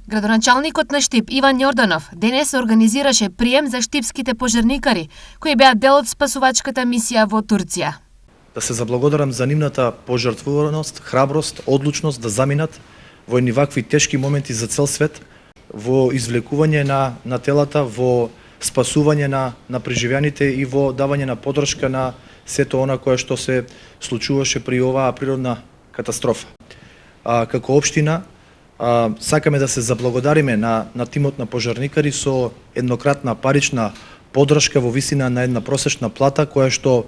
Градоначалникот на Штип Иван Јорданов денес организираше прием за штипските пожарникари, кои беа дел од спасувачката мисија во Турција. Да се заблагодарам за нивната пожртвуваност, храброст, одлучност да заминат во едни вакви тешки моменти за цел свет, во извлекување на телата, во спасување на преживеаните и во давање на поддршка на сето она кое што се случуваше при оваа природна катастрофа. Како општина сакаме да се заблагодариме на тимот на пожарникари со еднократна парична поддршка во висина на една просечна плата, која што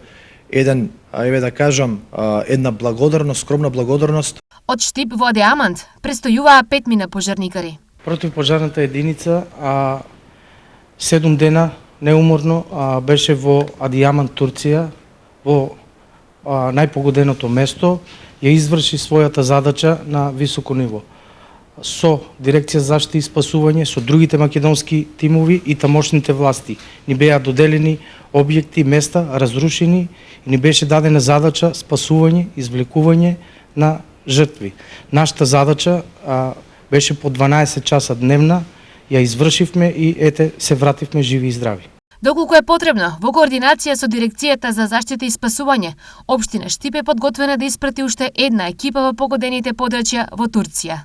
една благодарност, скромна благодарност. Од Штип во Адиамант престојуваа 5 пожарникари. Противпожарната единица 7 дена неуморно беше во Адиамант, Турција, во најпогоденото место, ја изврши својата задача на високо ниво. Со Дирекција за заштита и спасување, со другите македонски тимови и тамошните власти ни беа доделени објекти, места разрушени и ни беше дадена задача спасување, извлекување на жртви. Нашата задача беше по 12 часа дневна, ја извршивме и се вративме живи и здрави. Доколку е потребно, во координација со Дирекцијата за заштита и спасување, општина Штип е подготвена да испрати уште една екипа во погодените подрачја во Турција.